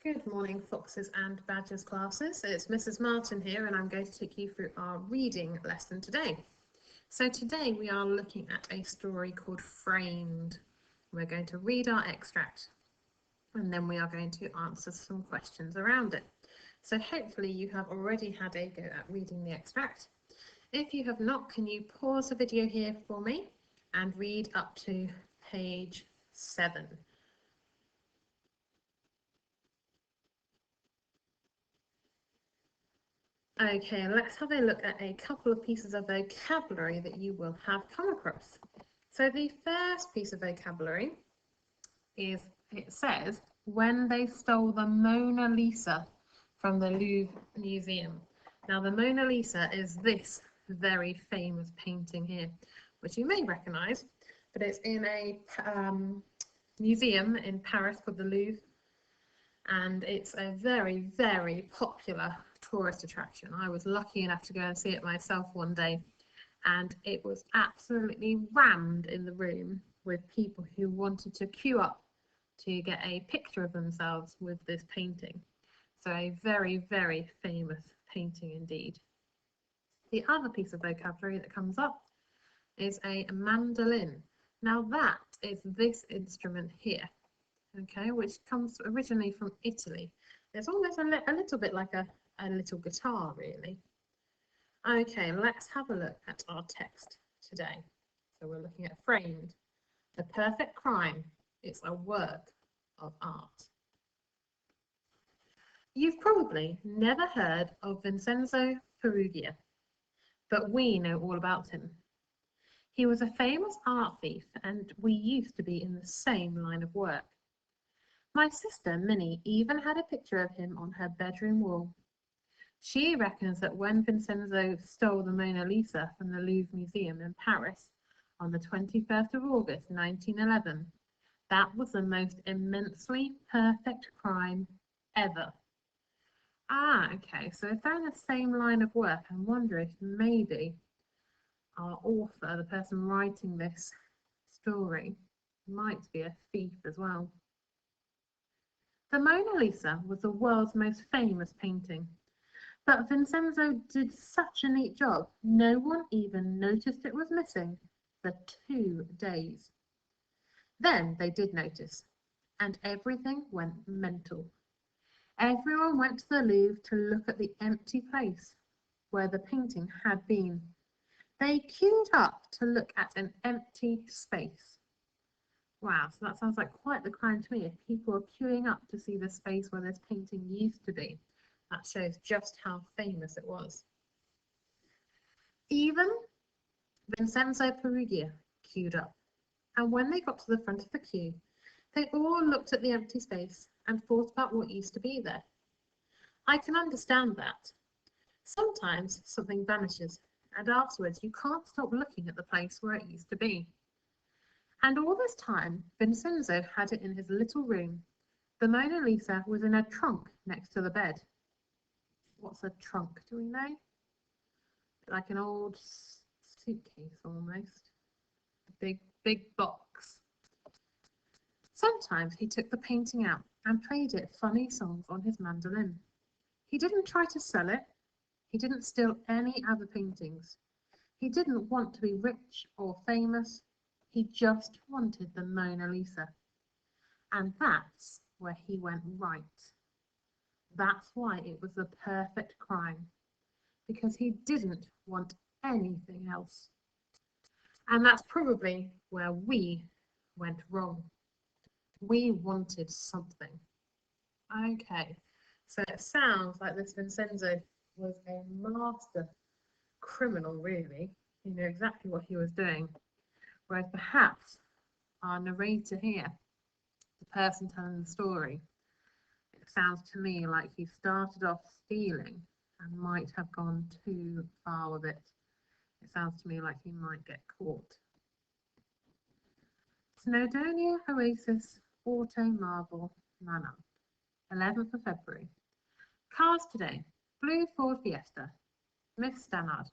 Good morning, Foxes and Badgers classes. It's Mrs. Martin here, and I'm going to take you through our reading lesson today. So today we are looking at a story called Framed. We're going to read our extract, and then we are going to answer some questions around it. So hopefully you have already had a go at reading the extract. If you have not, can you pause the video here for me and read up to page 7. Okay, let's have a look at a couple of pieces of vocabulary that you will have come across. So the first piece of vocabulary is, it says, when they stole the Mona Lisa from the Louvre Museum. Now the Mona Lisa is this very famous painting here, which you may recognise, but it's in a museum in Paris called the Louvre, and it's a very, very popular tourist attraction. I was lucky enough to go and see it myself one day, and it was absolutely rammed in the room with people who wanted to queue up to get a picture of themselves with this painting. So a very, very famous painting indeed. The other piece of vocabulary that comes up is a mandolin. Now that is this instrument here, okay, which comes originally from Italy. It's almost a little bit like a little guitar, really. Okay, let's have a look at our text today. So we're looking at Framed. The Perfect Crime. It's a work of art. You've probably never heard of Vincenzo Peruggia, but we know all about him. He was a famous art thief, and we used to be in the same line of work. My sister Minnie even had a picture of him on her bedroom wall. She reckons that when Vincenzo stole the Mona Lisa from the Louvre Museum in Paris on the 21st of August 1911, that was the most immensely perfect crime ever. Okay, so if they're in the same line of work, I wonder if maybe our author, the person writing this story, might be a thief as well. The Mona Lisa was the world's most famous painting. But Vincenzo did such a neat job, no one even noticed it was missing for 2 days. Then they did notice, and everything went mental. Everyone went to the Louvre to look at the empty place where the painting had been. They queued up to look at an empty space. Wow, so that sounds like quite the crime to me, if people are queuing up to see the space where this painting used to be. That shows just how famous it was. Even Vincenzo Peruggia queued up, and when they got to the front of the queue, they all looked at the empty space and thought about what used to be there. I can understand that. Sometimes something vanishes, and afterwards you can't stop looking at the place where it used to be. And all this time, Vincenzo had it in his little room. The Mona Lisa was in a trunk next to the bed. What's a trunk, do we know? Like an old suitcase almost. A big box. Sometimes he took the painting out and played it funny songs on his mandolin. He didn't try to sell it. He didn't steal any other paintings. He didn't want to be rich or famous. He just wanted the Mona Lisa. And that's where he went right. That's why it was the perfect crime, because he didn't want anything else. And that's probably where we went wrong. We wanted something. Okay, so it sounds like this Vincenzo was a master criminal, really. He knew exactly what he was doing. Whereas perhaps our narrator here, the person telling the story, it sounds to me like he started off stealing and might have gone too far with it. It sounds to me like he might get caught. Snowdonia Oasis Auto Marble Manor, 11th of February. Cars today: blue Ford Fiesta, Miss Stannard,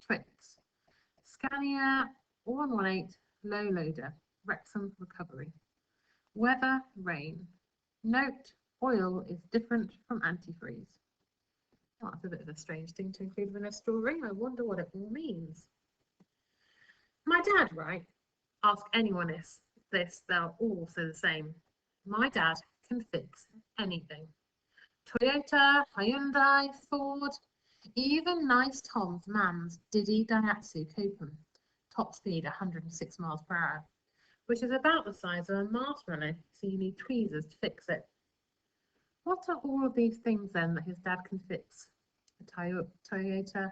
Twix, Scania 118 low loader, Wrexham recovery. Weather: rain. Note: Oil is different from antifreeze. Oh, that's a bit of a strange thing to include in a story. I wonder what it all means. My dad, right? Ask anyone this, they'll all say the same. My dad can fix anything. Toyota, Hyundai, Ford, even nice Tom's Man's Diddy Daihatsu Copen, top speed 106 miles per hour, which is about the size of a marshmallow, so you need tweezers to fix it. What are all of these things then that his dad can fix? A Toyota,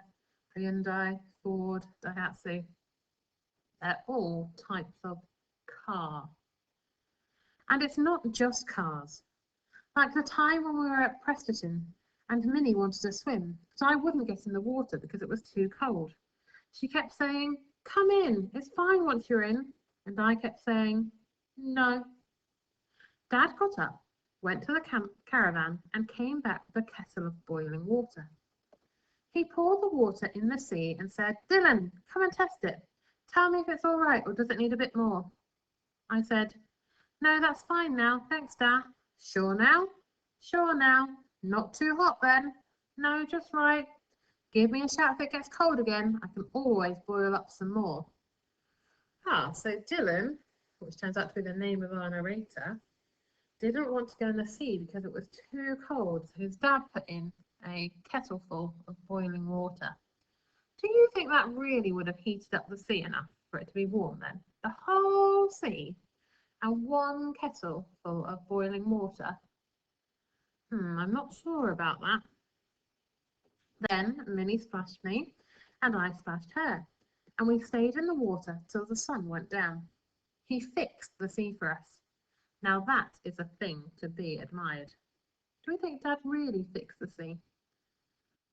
Hyundai, Ford, Daihatsu. They're all types of car. And it's not just cars. Like the time when we were at Presterton and Minnie wanted to swim, but I wouldn't get in the water because it was too cold. She kept saying, "Come in, it's fine once you're in." And I kept saying, "No." Dad got up, went to the caravan and came back with a kettle of boiling water. He poured the water in the sea and said, "Dylan, come and test it. Tell me if it's all right or does it need a bit more?" I said, "No, that's fine now, thanks, Dad." "Sure now?" "Sure now. Not too hot then?" "No, just right. Give me a shout if it gets cold again. I can always boil up some more." So Dylan, which turns out to be the name of our narrator, didn't want to go in the sea because it was too cold, so his dad put in a kettle full of boiling water. Do you think that really would have heated up the sea enough for it to be warm then? The whole sea and one kettle full of boiling water? I'm not sure about that. Then Minnie splashed me and I splashed her, and we stayed in the water till the sun went down. He fixed the sea for us. Now that is a thing to be admired. Do we think Dad really fixed the sea?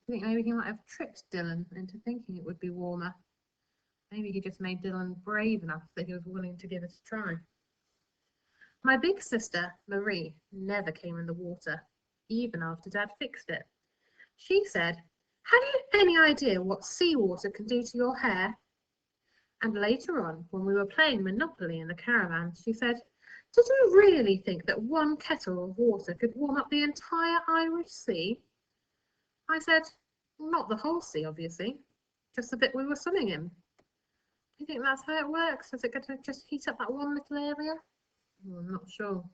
Do you think maybe he might have tricked Dylan into thinking it would be warmer? Maybe he just made Dylan brave enough that he was willing to give it a try. My big sister, Marie, never came in the water, even after Dad fixed it. She said, "Have you any idea what seawater can do to your hair?" And later on, when we were playing Monopoly in the caravan, she said, "Did you really think that one kettle of water could warm up the entire Irish Sea?" I said, "Not the whole sea, obviously, just the bit we were swimming in." Do you think that's how it works? Is it going to just heat up that one little area? I'm not sure.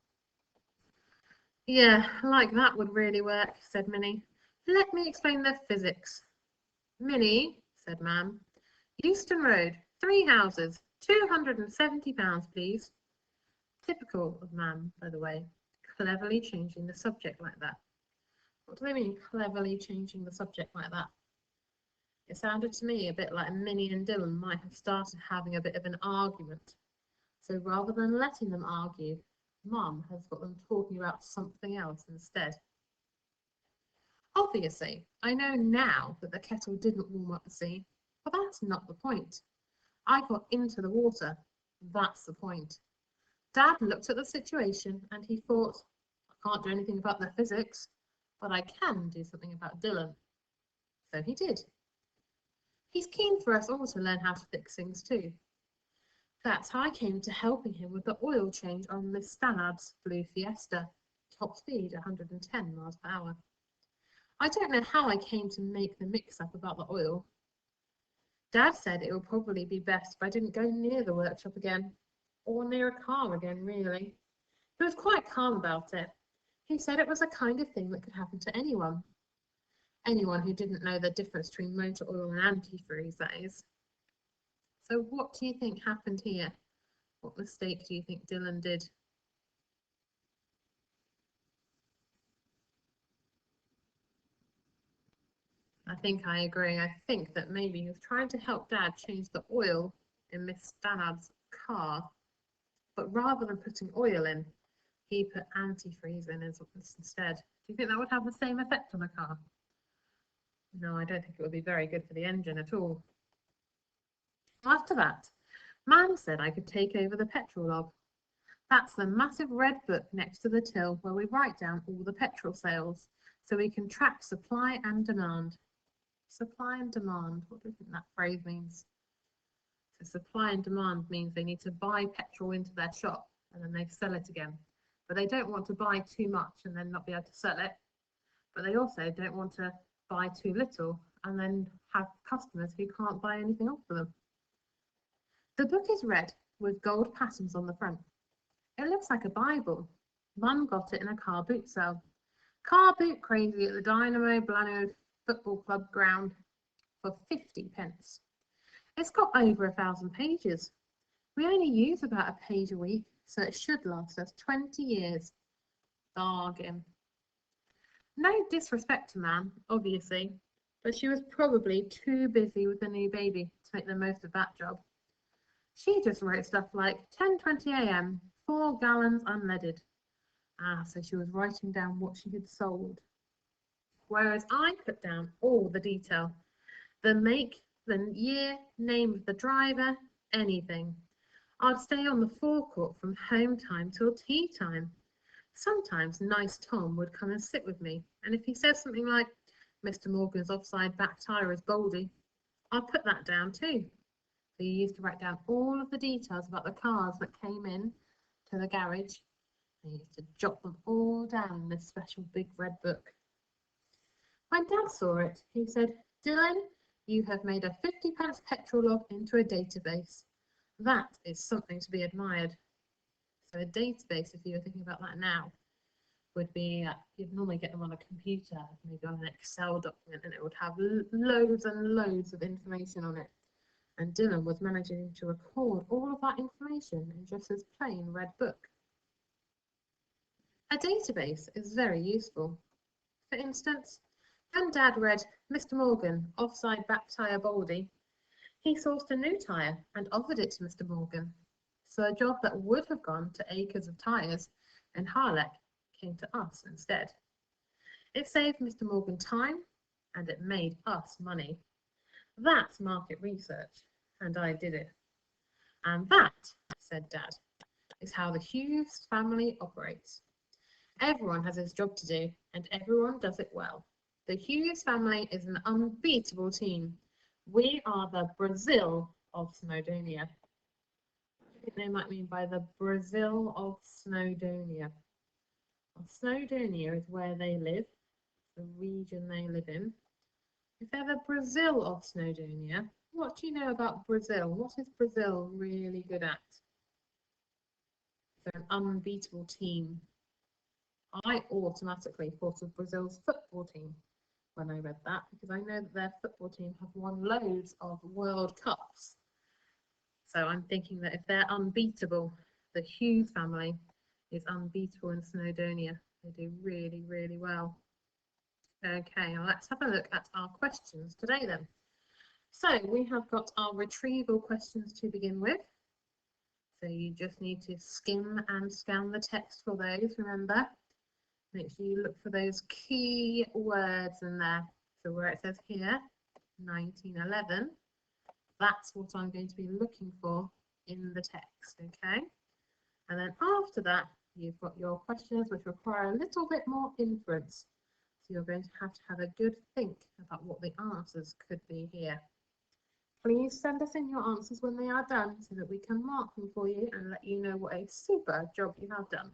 "Yeah, like that would really work," said Minnie. "Let me explain the physics." "Minnie," said Mam, "Euston Road, 3 houses, £270, please." Typical of Mam, by the way, cleverly changing the subject like that. What do they mean, cleverly changing the subject like that? It sounded to me a bit like Minnie and Dylan might have started having a bit of an argument. So rather than letting them argue, Mum has got them talking about something else instead. Obviously, I know now that the kettle didn't warm up the sea, but that's not the point. I got into the water. That's the point. Dad looked at the situation and he thought, "I can't do anything about the physics, but I can do something about Dylan." So he did. He's keen for us all to learn how to fix things too. That's how I came to helping him with the oil change on Miss Stannard's blue Fiesta, top speed 110 miles per hour. I don't know how I came to make the mix-up about the oil. Dad said it would probably be best if I didn't go near the workshop again, or near a car again, really. He was quite calm about it. He said it was the kind of thing that could happen to anyone. Anyone who didn't know the difference between motor oil and antifreeze, that is. So what do you think happened here? What mistake do you think Dylan did? I think I agree. I think that maybe he was trying to help Dad change the oil in Miss Stannard's car, but rather than putting oil in, he put antifreeze in instead. Do you think that would have the same effect on a car? No, I don't think it would be very good for the engine at all. After that, Mam said I could take over the petrol log. That's the massive red book next to the till where we write down all the petrol sales so we can track supply and demand. Supply and demand, what do you think that phrase means? So supply and demand means they need to buy petrol into their shop and then they sell it again. but they don't want to buy too much and then not be able to sell it. But they also don't want to buy too little and then have customers who can't buy anything off of them. The book is red with gold patterns on the front. It looks like a Bible. Mum got it in a car boot sale. Car boot crazy at the Dynamo Blanford Football Club ground for 50p. It's got over 1,000 pages. We only use about a page a week, so it should last us 20 years. Bargain. No disrespect to Mam, obviously, but she was probably too busy with the new baby to make the most of that job. She just wrote stuff like 10:20 a.m., 4 gallons unleaded. So she was writing down what she had sold. Whereas I put down all the detail, the make, the year, name of the driver, anything. I'd stay on the forecourt from home time till tea time. Sometimes nice Tom would come and sit with me, and if he says something like, Mr. Morgan's offside back tyre is Baldy, I'd put that down too. So you used to write down all of the details about the cars that came in to the garage. And you used to jot them all down in this special big red book. When Dad saw it, he said, Dylan, you have made a 50p petrol log into a database. That is something to be admired. So a database, if you were thinking about that now, would be, you'd normally get them on a computer, maybe on an Excel document, and it would have loads and loads of information on it. And Dylan was managing to record all of that information in just this plain red book. A database is very useful. For instance, when Dad read Mr. Morgan, offside back tyre Baldy, he sourced a new tyre and offered it to Mr. Morgan. So a job that would have gone to Acres of Tyres in Harlech came to us instead. It saved Mr. Morgan time and it made us money. That's market research, and I did it. And that, said Dad, is how the Hughes family operates. Everyone has his job to do, and everyone does it well. The Hughes family is an unbeatable team. We are the Brazil of Snowdonia. I think they might mean by the Brazil of Snowdonia. Well, Snowdonia is where they live, the region they live in. If they're the Brazil of Snowdonia, what do you know about Brazil? What is Brazil really good at? They're an unbeatable team. I automatically thought of Brazil's football team when I read that, because I know that their football team have won loads of World Cups. So I'm thinking that if they're unbeatable, the Hughes family is unbeatable in Snowdonia. They do really, really well. Okay, well, let's have a look at our questions today then. So we have got our retrieval questions to begin with. So you just need to skim and scan the text for those, remember. Make sure you look for those key words in there. So where it says here, 1911, that's what I'm going to be looking for in the text, okay? And then after that, you've got your questions which require a little bit more inference. So you're going to have a good think about what the answers could be here. Please send us in your answers when they are done so that we can mark them for you and let you know what a super job you have done.